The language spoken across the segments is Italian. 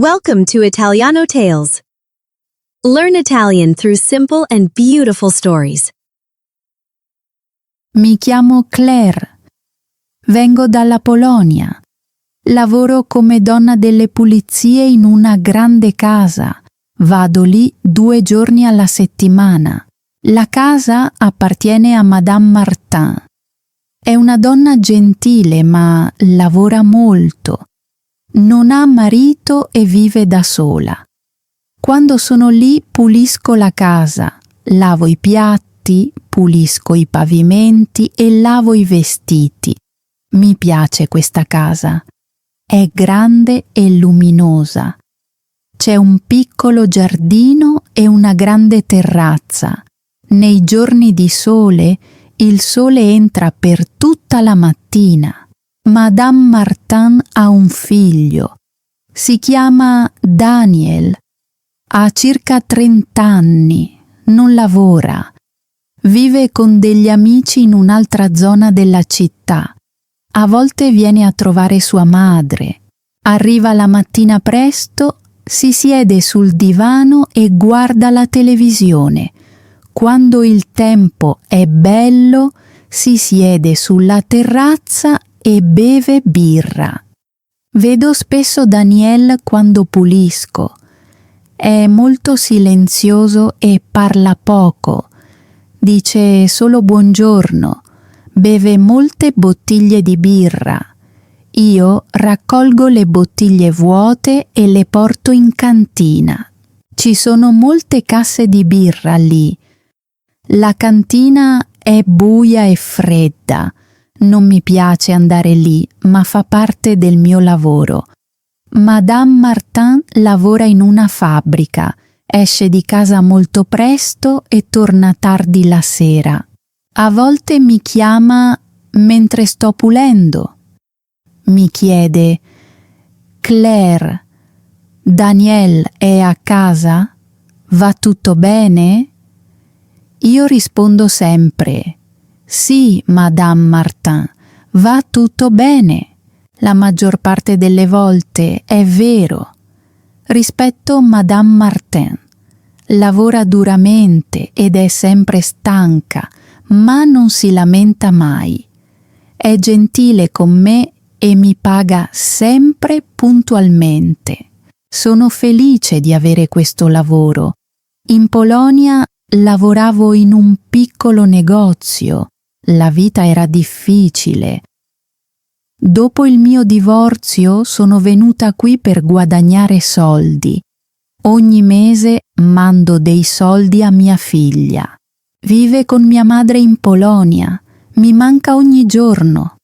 Welcome to Italiano Tales. Learn Italian through simple and beautiful stories. Mi chiamo Claire. Vengo dalla Polonia. Lavoro come donna delle pulizie in una grande casa. Vado lì 2 giorni alla settimana. La casa appartiene a Madame Martin. È una donna gentile, ma lavora molto. Non ha marito e vive da sola. Quando sono lì pulisco la casa, lavo i piatti, pulisco i pavimenti e lavo i vestiti. Mi piace questa casa. È grande e luminosa. C'è un piccolo giardino e una grande terrazza. Nei giorni di sole, il sole entra per tutta la mattina. Madame Martin ha un figlio. Si chiama Daniel. Ha circa 30 anni. Non lavora. Vive con degli amici in un'altra zona della città. A volte viene a trovare sua madre. Arriva la mattina presto, si siede sul divano e guarda la televisione. Quando il tempo è bello, si siede sulla terrazza e beve birra. Vedo spesso Daniel quando pulisco. È molto silenzioso e parla poco. Dice solo buongiorno. Beve molte bottiglie di birra. Io raccolgo le bottiglie vuote e le porto in cantina. Ci sono molte casse di birra lì. La cantina è buia e fredda. Non mi piace andare lì, ma fa parte del mio lavoro. Madame Martin lavora in una fabbrica, esce di casa molto presto e torna tardi la sera. A volte mi chiama mentre sto pulendo. Mi chiede: Claire, Daniel è a casa? Va tutto bene? Io rispondo sempre: sì, Madame Martin, va tutto bene. La maggior parte delle volte è vero. Rispetto Madame Martin. Lavora duramente ed è sempre stanca, ma non si lamenta mai. È gentile con me e mi paga sempre puntualmente. Sono felice di avere questo lavoro. In Polonia lavoravo in un piccolo negozio. La vita era difficile. Dopo il mio divorzio sono venuta qui per guadagnare soldi. Ogni mese mando dei soldi a mia figlia. Vive con mia madre in Polonia. Mi manca ogni giorno.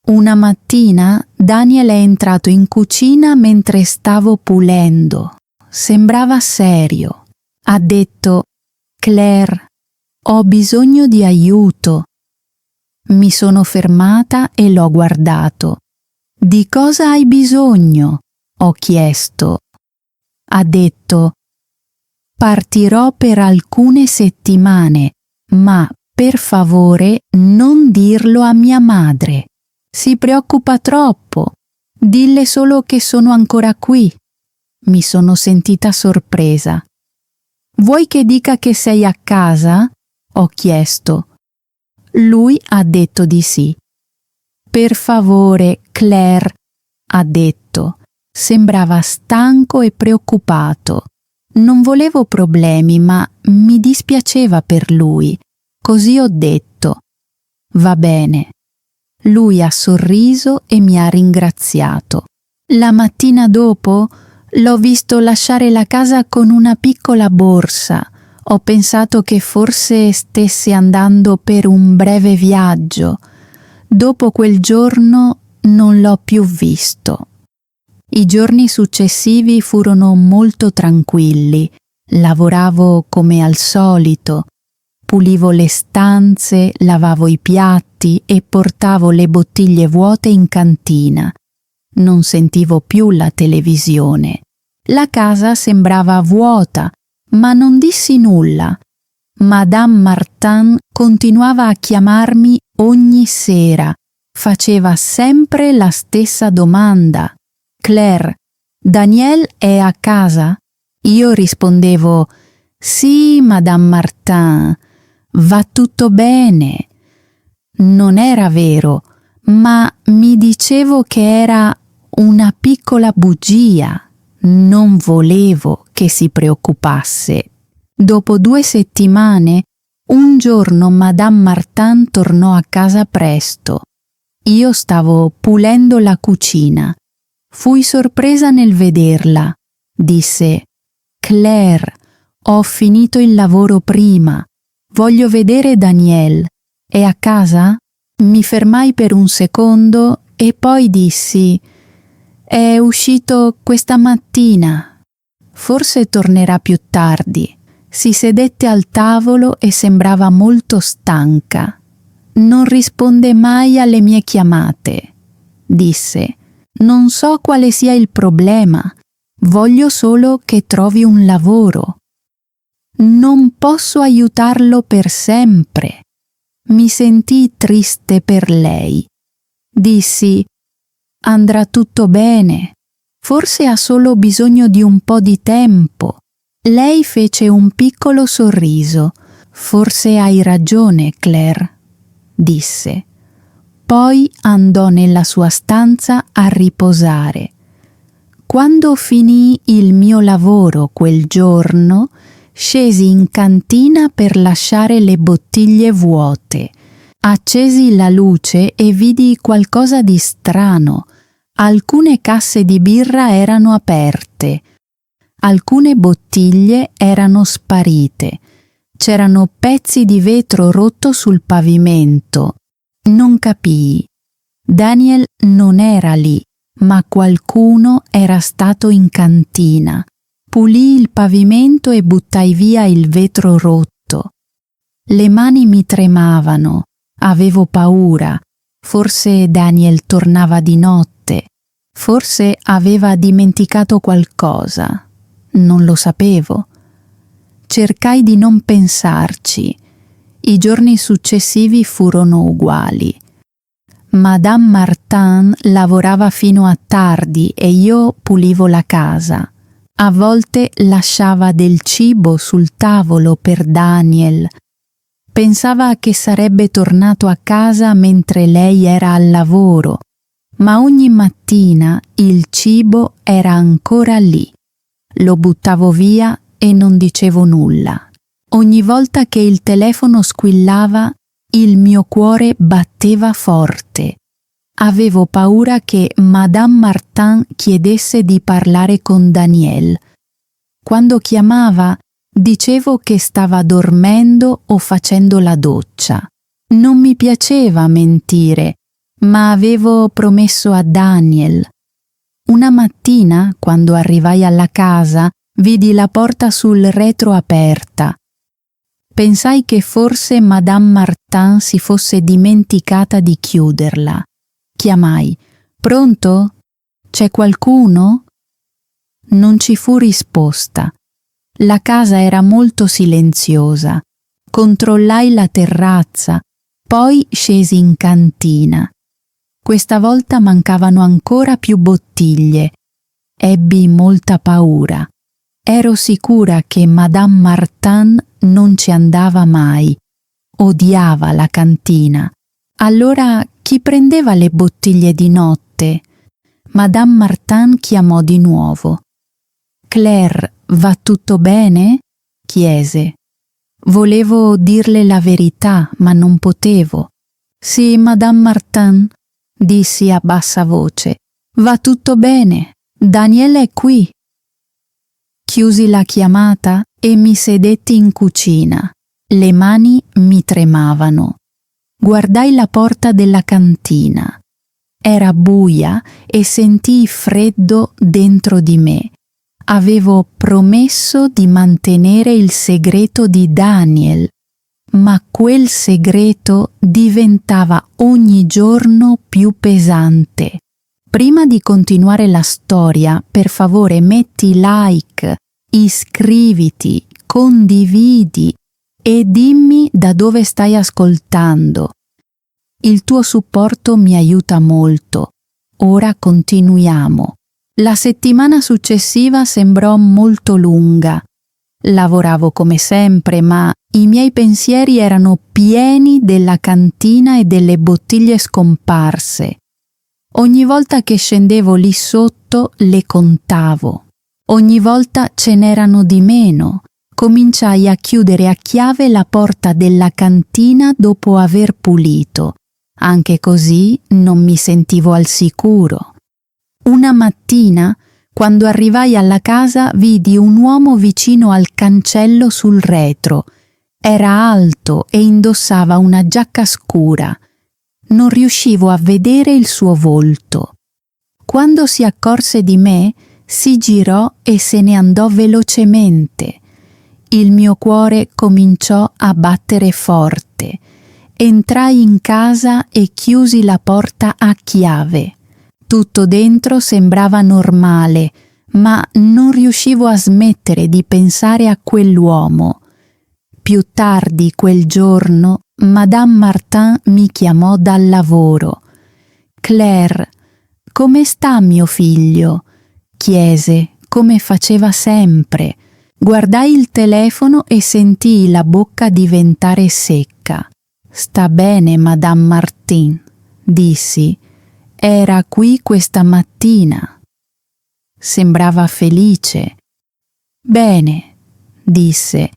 Una mattina Daniel è entrato in cucina mentre stavo pulendo. Sembrava serio. Ha detto: Claire, ho bisogno di aiuto. Mi sono fermata e l'ho guardato. Di cosa hai bisogno? Ho chiesto. Ha detto: partirò per alcune settimane, ma per favore non dirlo a mia madre. Si preoccupa troppo. Dille solo che sono ancora qui. Mi sono sentita sorpresa. Vuoi che dica che sei a casa? Ho chiesto. Lui ha detto di sì. Per favore, Claire, ha detto. Sembrava stanco e preoccupato. Non volevo problemi, ma mi dispiaceva per lui. Così ho detto: va bene. Lui ha sorriso e mi ha ringraziato. La mattina dopo l'ho visto lasciare la casa con una piccola borsa. Ho pensato che forse stesse andando per un breve viaggio. Dopo quel giorno non l'ho più visto. I giorni successivi furono molto tranquilli. Lavoravo come al solito. Pulivo le stanze, lavavo i piatti e portavo le bottiglie vuote in cantina. Non sentivo più la televisione. La casa sembrava vuota, ma non dissi nulla. Madame Martin continuava a chiamarmi ogni sera. Faceva sempre la stessa domanda. Claire, Daniel è a casa? Io rispondevo: sì, Madame Martin, va tutto bene. Non era vero, ma mi dicevo che era una piccola bugia. Non volevo che si preoccupasse. Dopo 2 settimane, un giorno Madame Martin tornò a casa presto. Io stavo pulendo la cucina. Fui sorpresa nel vederla. Disse: Claire, ho finito il lavoro prima. Voglio vedere Daniel. È a casa? Mi fermai per un secondo e poi dissi: è uscito questa mattina. Forse tornerà più tardi. Si sedette al tavolo e sembrava molto stanca. Non risponde mai alle mie chiamate. Disse: non so quale sia il problema. Voglio solo che trovi un lavoro. Non posso aiutarlo per sempre. Mi sentii triste per lei. Dissi: andrà tutto bene. Forse ha solo bisogno di un po' di tempo. Lei fece un piccolo sorriso. Forse hai ragione, Claire, disse. Poi andò nella sua stanza a riposare. Quando finii il mio lavoro quel giorno, scesi in cantina per lasciare le bottiglie vuote. Accesi la luce e vidi qualcosa di strano. Alcune casse di birra erano aperte. Alcune bottiglie erano sparite. C'erano pezzi di vetro rotto sul pavimento. Non capii. Daniel non era lì, ma qualcuno era stato in cantina. Pulii il pavimento e buttai via il vetro rotto. Le mani mi tremavano. Avevo paura. Forse Daniel tornava di notte. Forse aveva dimenticato qualcosa. Non lo sapevo. Cercai di non pensarci. I giorni successivi furono uguali. Madame Martin lavorava fino a tardi e io pulivo la casa. A volte lasciava del cibo sul tavolo per Daniel. Pensava che sarebbe tornato a casa mentre lei era al lavoro, ma ogni mattina il cibo era ancora lì. Lo buttavo via e non dicevo nulla. Ogni volta che il telefono squillava, il mio cuore batteva forte. Avevo paura che Madame Martin chiedesse di parlare con Daniel. Quando chiamava, dicevo che stava dormendo o facendo la doccia. Non mi piaceva mentire, ma avevo promesso a Daniel. Una mattina, quando arrivai alla casa, vidi la porta sul retro aperta. Pensai che forse Madame Martin si fosse dimenticata di chiuderla. Chiamai: pronto? C'è qualcuno? Non ci fu risposta. La casa era molto silenziosa. Controllai la terrazza, poi scesi in cantina. Questa volta mancavano ancora più bottiglie. Ebbi molta paura. Ero sicura che Madame Martin non ci andava mai. Odiava la cantina. Allora chi prendeva le bottiglie di notte? Madame Martin chiamò di nuovo. Claire, va tutto bene? Chiese. Volevo dirle la verità, ma non potevo. Sì, Madame Martin, dissi a bassa voce. Va tutto bene. Daniel è qui. Chiusi la chiamata e mi sedetti in cucina. Le mani mi tremavano. Guardai la porta della cantina. Era buia e sentii freddo dentro di me. Avevo promesso di mantenere il segreto di Daniel, ma quel segreto diventava ogni giorno più pesante. Prima di continuare la storia, per favore metti like, iscriviti, condividi e dimmi da dove stai ascoltando. Il tuo supporto mi aiuta molto. Ora continuiamo. La settimana successiva sembrò molto lunga. Lavoravo come sempre, ma i miei pensieri erano pieni della cantina e delle bottiglie scomparse. Ogni volta che scendevo lì sotto le contavo. Ogni volta ce n'erano di meno. Cominciai a chiudere a chiave la porta della cantina dopo aver pulito. Anche così non mi sentivo al sicuro. Una mattina, quando arrivai alla casa, vidi un uomo vicino al cancello sul retro. Era alto e indossava una giacca scura. Non riuscivo a vedere il suo volto. Quando si accorse di me, si girò e se ne andò velocemente. Il mio cuore cominciò a battere forte. Entrai in casa e chiusi la porta a chiave. Tutto dentro sembrava normale, ma non riuscivo a smettere di pensare a quell'uomo. Più tardi quel giorno, Madame Martin mi chiamò dal lavoro. «Claire, come sta mio figlio?» chiese, come faceva sempre. Guardai il telefono e sentii la bocca diventare secca. «Sta bene, Madame Martin», dissi. «Era qui questa mattina». Sembrava felice. «Bene», disse.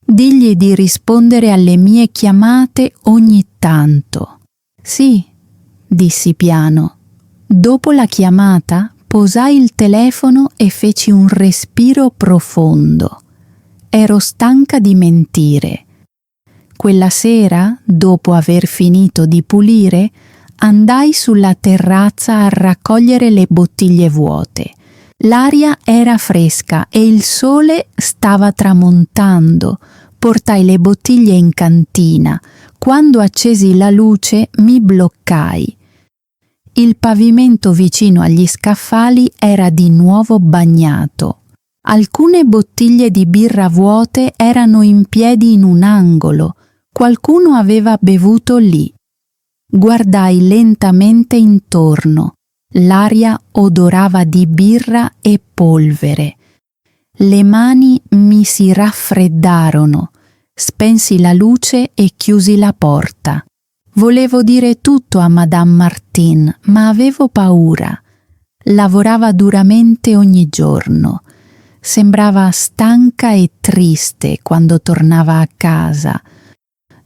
«Digli di rispondere alle mie chiamate ogni tanto». «Sì», dissi piano. Dopo la chiamata posai il telefono e feci un respiro profondo. Ero stanca di mentire. Quella sera, dopo aver finito di pulire, andai sulla terrazza a raccogliere le bottiglie vuote. L'aria era fresca e il sole stava tramontando. Portai le bottiglie in cantina. Quando accesi la luce mi bloccai. Il pavimento vicino agli scaffali era di nuovo bagnato. Alcune bottiglie di birra vuote erano in piedi in un angolo. Qualcuno aveva bevuto lì. Guardai lentamente intorno. L'aria odorava di birra e polvere. Le mani mi si raffreddarono. Spensi la luce e chiusi la porta. Volevo dire tutto a Madame Martin, ma avevo paura. Lavorava duramente ogni giorno. Sembrava stanca e triste quando tornava a casa.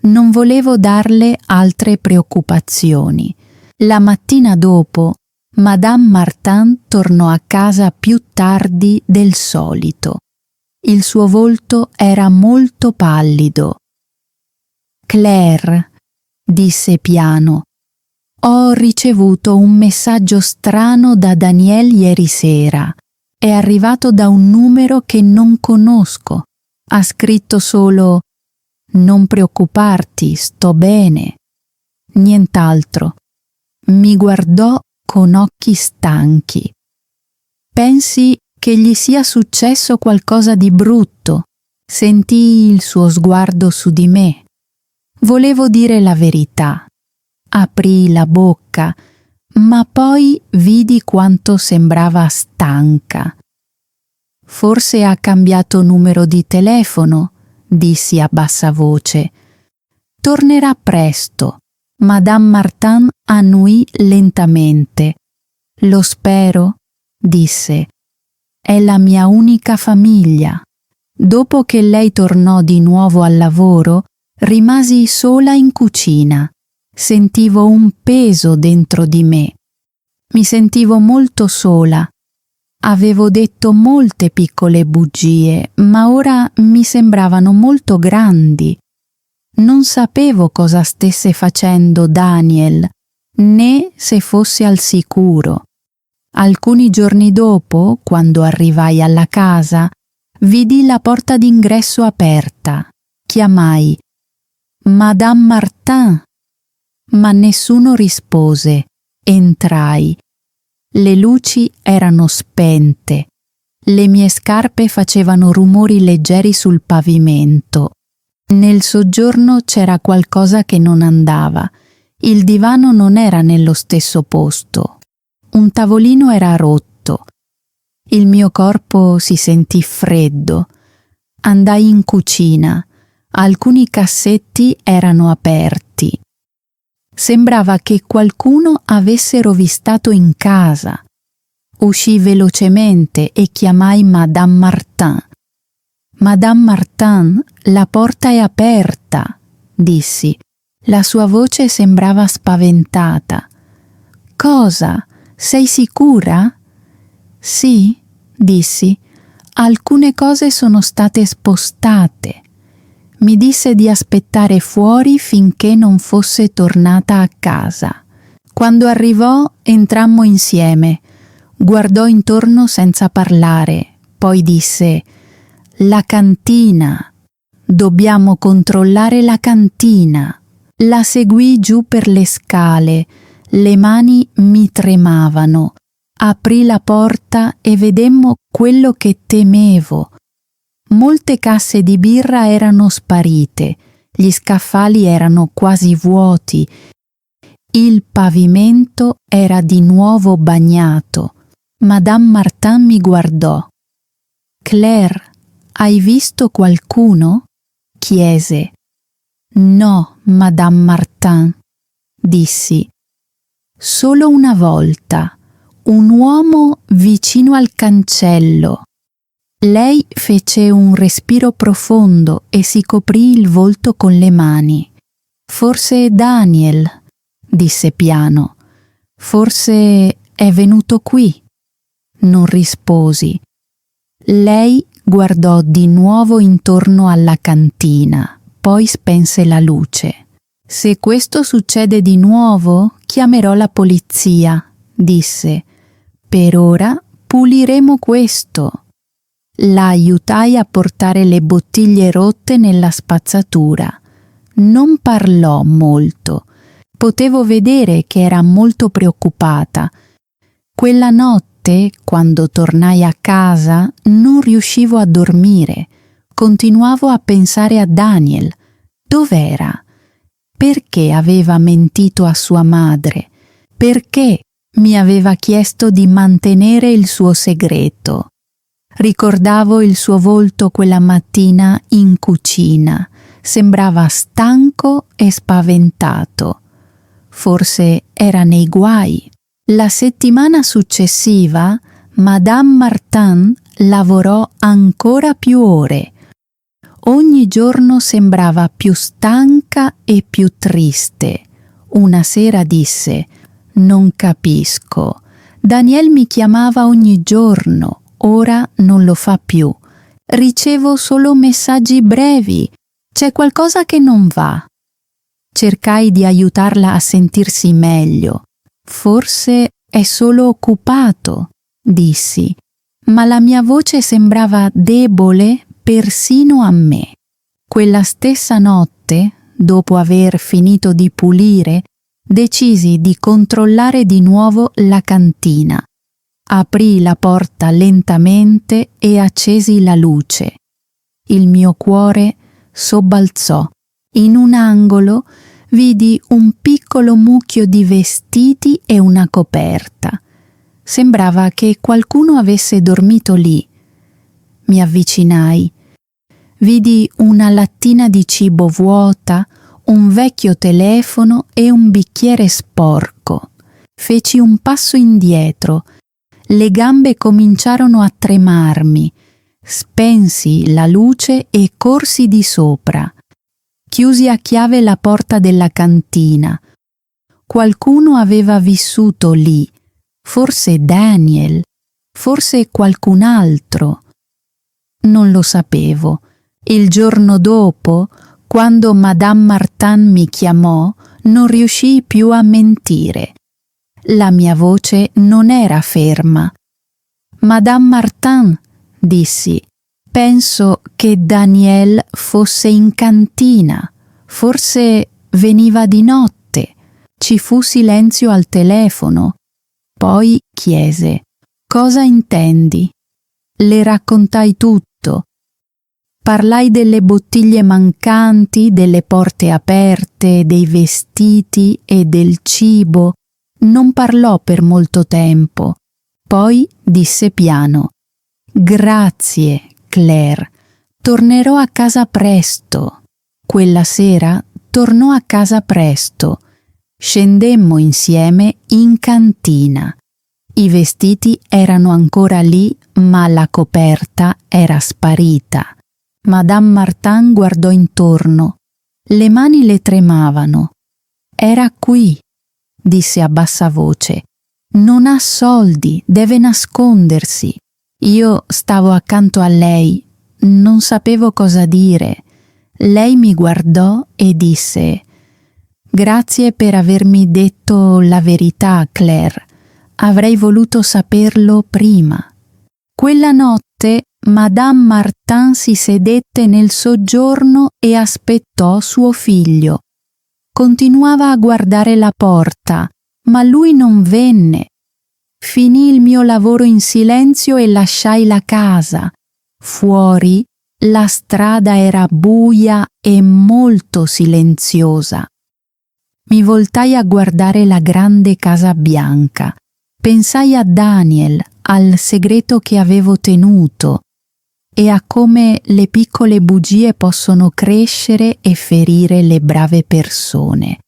Non volevo darle altre preoccupazioni. La mattina dopo, Madame Martin tornò a casa più tardi del solito. Il suo volto era molto pallido. «Claire», disse piano, «ho ricevuto un messaggio strano da Daniel ieri sera. È arrivato da un numero che non conosco. Ha scritto solo: non preoccuparti, sto bene. Nient'altro». Mi guardò con occhi stanchi. «Pensi che gli sia successo qualcosa di brutto?» Sentii il suo sguardo su di me. Volevo dire la verità. Aprii la bocca, ma poi vidi quanto sembrava stanca. «Forse ha cambiato numero di telefono», dissi a bassa voce. «Tornerà presto». Madame Martin annuì lentamente. «Lo spero», disse. «È la mia unica famiglia». Dopo che lei tornò di nuovo al lavoro, rimasi sola in cucina. Sentivo un peso dentro di me. Mi sentivo molto sola. Avevo detto molte piccole bugie, ma ora mi sembravano molto grandi. Non sapevo cosa stesse facendo Daniel, né se fosse al sicuro. Alcuni giorni dopo, quando arrivai alla casa, vidi la porta d'ingresso aperta. Chiamai: «Madame Martin», ma nessuno rispose. Entrai. Le luci erano spente. Le mie scarpe facevano rumori leggeri sul pavimento. Nel soggiorno c'era qualcosa che non andava. Il divano non era nello stesso posto. Un tavolino era rotto. Il mio corpo si sentì freddo. Andai in cucina. Alcuni cassetti erano aperti. Sembrava che qualcuno avesse rovistato in casa. Uscii velocemente e chiamai Madame Martin. Madame Martin, la porta è aperta, dissi. La sua voce sembrava spaventata. Cosa? Sei sicura? Sì, dissi. Alcune cose sono state spostate. Mi disse di aspettare fuori finché non fosse tornata a casa. Quando arrivò, entrammo insieme. Guardò intorno senza parlare, poi disse: «La cantina. Dobbiamo controllare la cantina». La seguì giù per le scale. Le mani mi tremavano. Aprì la porta e vedemmo quello che temevo. Molte casse di birra erano sparite, gli scaffali erano quasi vuoti, il pavimento era di nuovo bagnato. Madame Martin mi guardò. «Claire, hai visto qualcuno?» chiese. «No, Madame Martin», dissi. «Solo una volta, un uomo vicino al cancello». Lei fece un respiro profondo e si coprì il volto con le mani. «Forse Daniel», disse piano. «Forse è venuto qui». Non risposi. Lei guardò di nuovo intorno alla cantina, poi spense la luce. «Se questo succede di nuovo, chiamerò la polizia», disse. «Per ora puliremo questo». La aiutai a portare le bottiglie rotte nella spazzatura. Non parlò molto. Potevo vedere che era molto preoccupata. Quella notte, quando tornai a casa, non riuscivo a dormire. Continuavo a pensare a Daniel. Dov'era? Perché aveva mentito a sua madre? Perché mi aveva chiesto di mantenere il suo segreto? Ricordavo il suo volto quella mattina in cucina. Sembrava stanco e spaventato. Forse era nei guai. La settimana successiva, Madame Martin lavorò ancora più ore. Ogni giorno sembrava più stanca e più triste. Una sera disse: «Non capisco. Daniel mi chiamava ogni giorno. Ora non lo fa più. Ricevo solo messaggi brevi. C'è qualcosa che non va». Cercai di aiutarla a sentirsi meglio. «Forse è solo occupato», dissi, ma la mia voce sembrava debole persino a me. Quella stessa notte, dopo aver finito di pulire, decisi di controllare di nuovo la cantina. Aprì la porta lentamente e accesi la luce. Il mio cuore sobbalzò. In un angolo vidi un piccolo mucchio di vestiti e una coperta. Sembrava che qualcuno avesse dormito lì. Mi avvicinai. Vidi una lattina di cibo vuota, un vecchio telefono e un bicchiere sporco. Feci un passo indietro. Le gambe cominciarono a tremarmi. Spensi la luce e corsi di sopra. Chiusi a chiave la porta della cantina. Qualcuno aveva vissuto lì. Forse Daniel. Forse qualcun altro. Non lo sapevo. Il giorno dopo, quando Madame Martin mi chiamò, non riuscii più a mentire. La mia voce non era ferma. «Madame Martin», dissi, «penso che Daniel fosse in cantina. Forse veniva di notte». Ci fu silenzio al telefono. Poi chiese: «Cosa intendi?» Le raccontai tutto. Parlai delle bottiglie mancanti, delle porte aperte, dei vestiti e del cibo. Non parlò per molto tempo. Poi disse piano: Grazie, Claire. Tornerò a casa presto. Quella sera tornò a casa presto. Scendemmo insieme in cantina. I vestiti erano ancora lì, ma la coperta era sparita. Madame Martin guardò intorno. Le mani le tremavano. Era qui, disse a bassa voce. Non ha soldi, deve nascondersi. Io stavo accanto a lei, non sapevo cosa dire. Lei mi guardò e disse: Grazie per avermi detto la verità, Claire. Avrei voluto saperlo prima. Quella notte Madame Martin si sedette nel soggiorno e aspettò suo figlio. Continuava a guardare la porta, ma lui non venne. Finì il mio lavoro in silenzio e lasciai la casa. Fuori la strada era buia e molto silenziosa. Mi voltai a guardare la grande casa bianca. Pensai a Daniel, al segreto che avevo tenuto e a come le piccole bugie possono crescere e ferire le brave persone.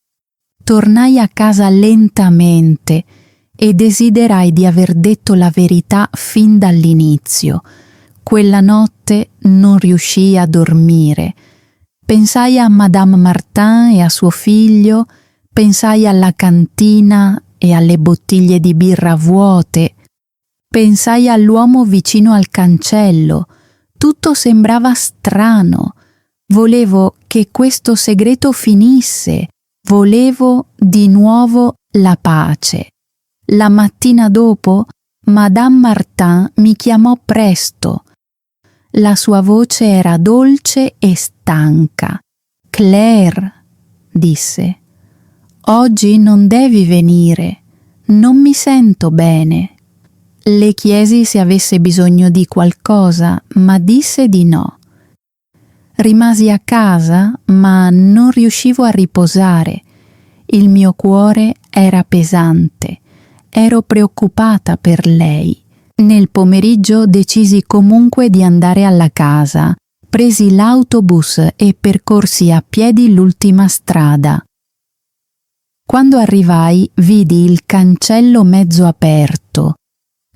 Tornai a casa lentamente e desiderai di aver detto la verità fin dall'inizio. Quella notte non riuscii a dormire. Pensai a Madame Martin e a suo figlio, pensai alla cantina e alle bottiglie di birra vuote, pensai all'uomo vicino al cancello. Tutto sembrava strano. Volevo che questo segreto finisse. Volevo di nuovo la pace. La mattina dopo, Madame Martin mi chiamò presto. La sua voce era dolce e stanca. Claire, disse, oggi non devi venire. Non mi sento bene. Le chiesi se avesse bisogno di qualcosa, ma disse di no. Rimasi a casa, ma non riuscivo a riposare. Il mio cuore era pesante. Ero preoccupata per lei. Nel pomeriggio decisi comunque di andare alla casa. Presi l'autobus e percorsi a piedi l'ultima strada. Quando arrivai, vidi il cancello mezzo aperto.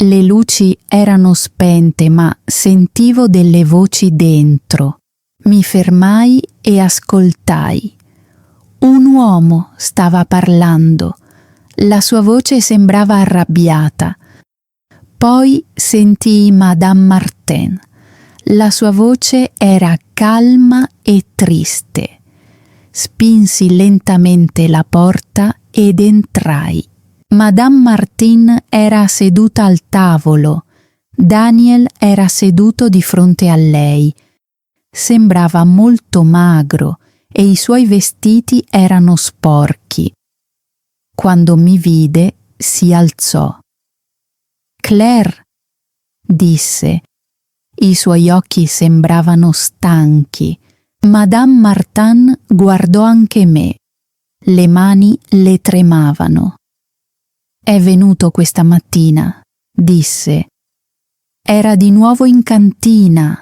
Le luci erano spente, ma sentivo delle voci dentro. Mi fermai e ascoltai. Un uomo stava parlando. La sua voce sembrava arrabbiata. Poi sentii Madame Martin. La sua voce era calma e triste. Spinsi lentamente la porta ed entrai. Madame Martin era seduta al tavolo. Daniel era seduto di fronte a lei. Sembrava molto magro e i suoi vestiti erano sporchi. Quando mi vide, si alzò. Claire, disse. I suoi occhi sembravano stanchi. Madame Martin guardò anche me. Le mani le tremavano. È venuto questa mattina, disse. Era di nuovo in cantina.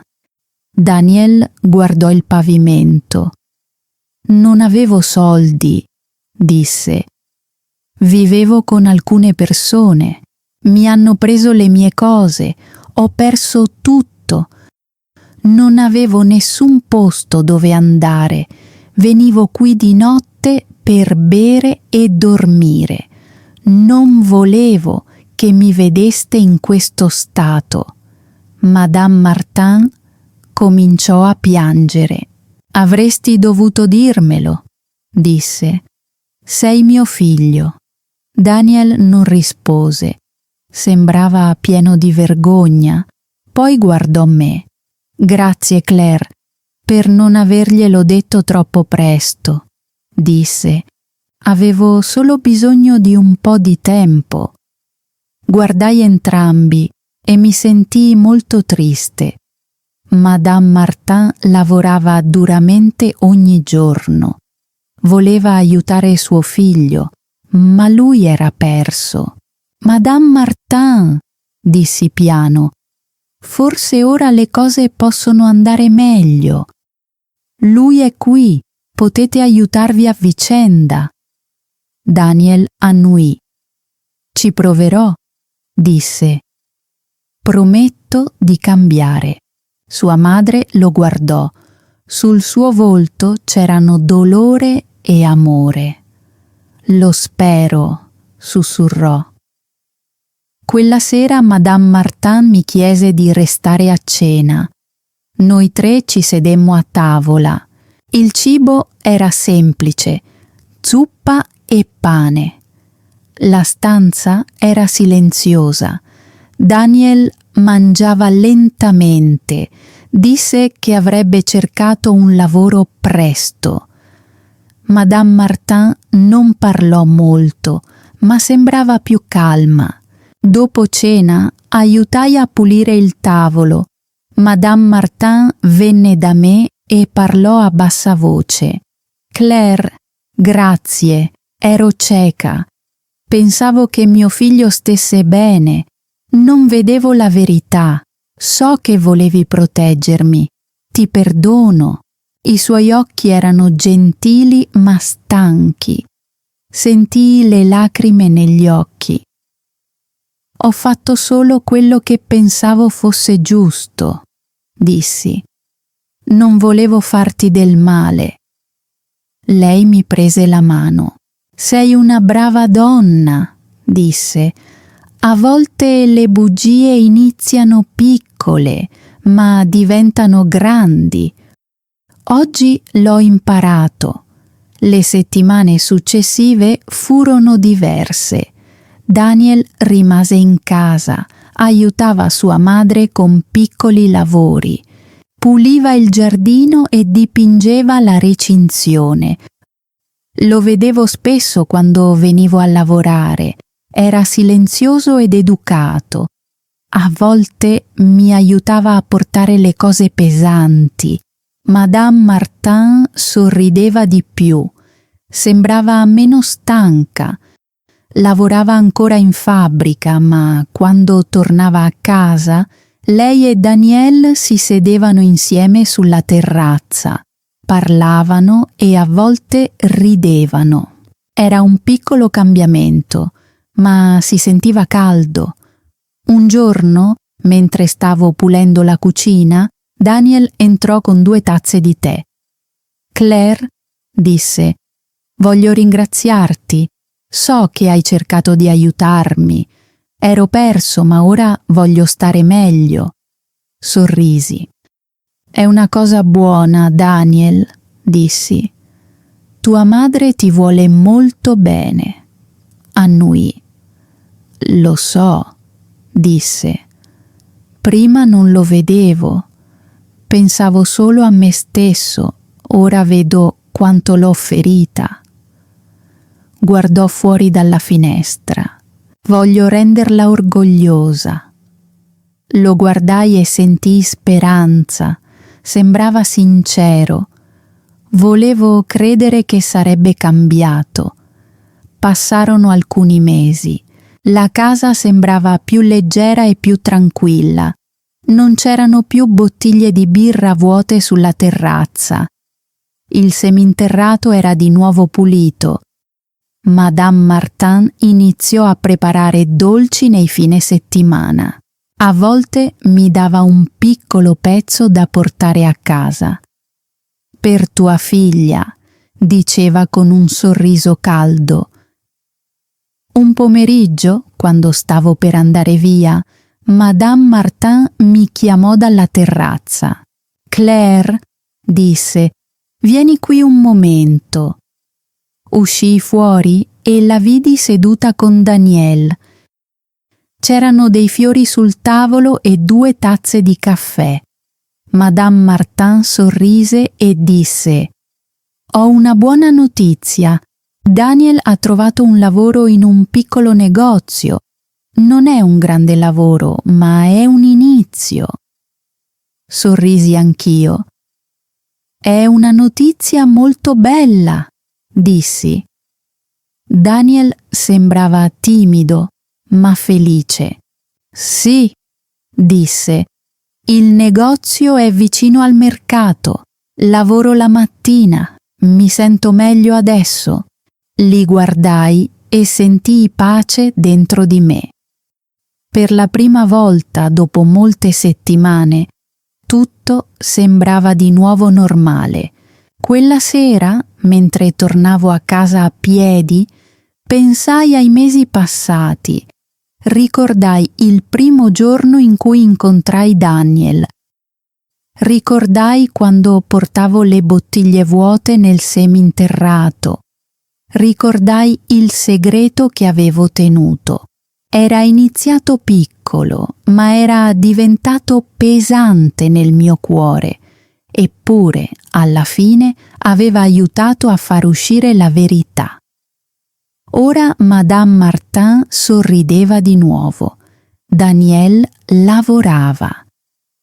Daniel guardò il pavimento. Non avevo soldi, disse. Vivevo con alcune persone. Mi hanno preso le mie cose. Ho perso tutto. Non avevo nessun posto dove andare. Venivo qui di notte per bere e dormire. Non volevo che mi vedeste in questo stato. Madame Martin cominciò a piangere. Avresti dovuto dirmelo, disse. Sei mio figlio. Daniel non rispose. Sembrava pieno di vergogna. Poi guardò me. Grazie, Claire, per non averglielo detto troppo presto, disse. Avevo solo bisogno di un po' di tempo. Guardai entrambi e mi sentii molto triste. Madame Martin lavorava duramente ogni giorno. Voleva aiutare suo figlio, ma lui era perso. Madame Martin, dissi piano, Forse ora le cose possono andare meglio. Lui è qui, potete aiutarvi a vicenda. Daniel annuì. Ci proverò, disse. Prometto di cambiare. Sua madre lo guardò. Sul suo volto c'erano dolore e amore. Lo spero, sussurrò. Quella sera Madame Martin mi chiese di restare a cena. Noi tre ci sedemmo a tavola. Il cibo era semplice, zuppa e pane. La stanza era silenziosa. Daniel mangiava lentamente. Disse che avrebbe cercato un lavoro presto. Madame Martin non parlò molto, ma sembrava più calma. Dopo cena aiutai a pulire il tavolo. Madame Martin venne da me e parlò a bassa voce. Claire, grazie, ero cieca. Pensavo che mio figlio stesse bene. Non vedevo la verità. So che volevi proteggermi. Ti perdono. I suoi occhi erano gentili ma stanchi. Sentii le lacrime negli occhi. Ho fatto solo quello che pensavo fosse giusto, dissi. Non volevo farti del male. Lei mi prese la mano. Sei una brava donna, disse. A volte le bugie iniziano piccole, ma diventano grandi. Oggi l'ho imparato. Le settimane successive furono diverse. Daniel rimase in casa, aiutava sua madre con piccoli lavori, puliva il giardino e dipingeva la recinzione. Lo vedevo spesso quando venivo a lavorare. Era silenzioso ed educato. A volte mi aiutava a portare le cose pesanti. Madame Martin sorrideva di più. Sembrava meno stanca. Lavorava ancora in fabbrica, ma quando tornava a casa, lei e Daniel si sedevano insieme sulla terrazza, parlavano e a volte ridevano. Era un piccolo cambiamento, ma si sentiva caldo. Un giorno, mentre stavo pulendo la cucina, Daniel entrò con 2 tazze di tè. Claire, disse, voglio ringraziarti. So che hai cercato di aiutarmi. Ero perso, ma ora voglio stare meglio. Sorrisi. È una cosa buona, Daniel, dissi. Tua madre ti vuole molto bene. Annuì. Lo so, disse. Prima non lo vedevo. Pensavo solo a me stesso. Ora vedo quanto l'ho ferita. Guardò fuori dalla finestra. Voglio renderla orgogliosa. Lo guardai e sentii speranza. Sembrava sincero. Volevo credere che sarebbe cambiato. Passarono alcuni mesi. La casa sembrava più leggera e più tranquilla. Non c'erano più bottiglie di birra vuote sulla terrazza. Il seminterrato era di nuovo pulito. Madame Martin iniziò a preparare dolci nei fine settimana. A volte mi dava un piccolo pezzo da portare a casa. Per tua figlia, diceva con un sorriso caldo. Un pomeriggio, quando stavo per andare via, Madame Martin mi chiamò dalla terrazza. Claire, disse, vieni qui un momento. Uscii fuori e la vidi seduta con Daniel. C'erano dei fiori sul tavolo e 2 tazze di caffè. Madame Martin sorrise e disse: «Ho una buona notizia. Daniel ha trovato un lavoro in un piccolo negozio. Non è un grande lavoro, ma è un inizio». Sorrisi anch'io. «È una notizia molto bella», dissi. Daniel sembrava timido, ma felice. «Sì», disse, Il negozio è vicino al mercato. Lavoro la mattina. Mi sento meglio adesso. Li guardai e sentii pace dentro di me. Per la prima volta dopo molte settimane, tutto sembrava di nuovo normale. Quella sera, mentre tornavo a casa a piedi, pensai ai mesi passati. Ricordai il primo giorno in cui incontrai Daniel. Ricordai quando portavo le bottiglie vuote nel seminterrato. Ricordai il segreto che avevo tenuto. Era iniziato piccolo, ma era diventato pesante nel mio cuore. Eppure, alla fine, aveva aiutato a far uscire la verità. Ora Madame Martin sorrideva di nuovo. Daniel lavorava.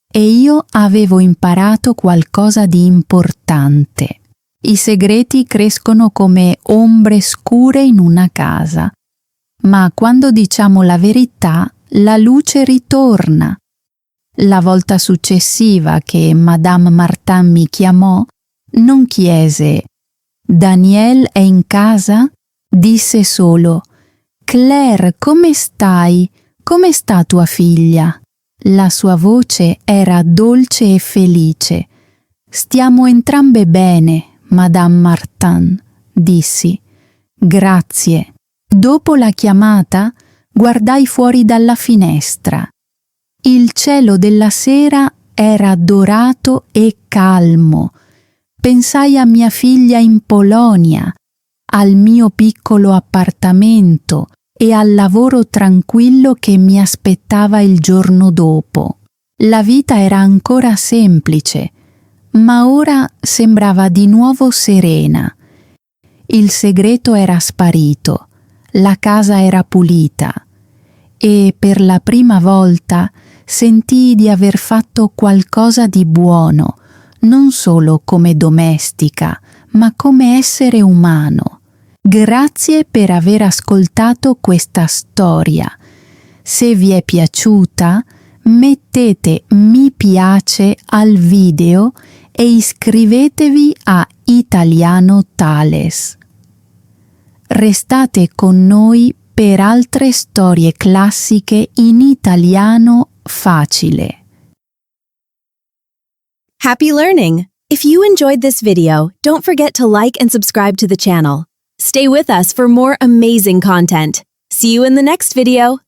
E io avevo imparato qualcosa di importante. I segreti crescono come ombre scure in una casa. Ma quando diciamo la verità, la luce ritorna. La volta successiva che Madame Martin mi chiamò, non chiese «Daniel è in casa?» Disse solo «Claire, come stai? Come sta tua figlia?» La sua voce era dolce e felice. «Stiamo entrambe bene, Madame Martin», dissi. «Grazie». Dopo la chiamata, guardai fuori dalla finestra. Il cielo della sera era dorato e calmo. Pensai a mia figlia in Polonia, al mio piccolo appartamento e al lavoro tranquillo che mi aspettava il giorno dopo. La vita era ancora semplice, ma ora sembrava di nuovo serena. Il segreto era sparito, la casa era pulita e per la prima volta sentii di aver fatto qualcosa di buono, non solo come domestica, ma come essere umano. Grazie per aver ascoltato questa storia. Se vi è piaciuta, mettete mi piace al video e iscrivetevi a Italiano Thales. Restate con noi per altre storie classiche in italiano facile. Happy learning! If you enjoyed this video, don't forget to like and subscribe to the channel. Stay with us for more amazing content. See you in the next video.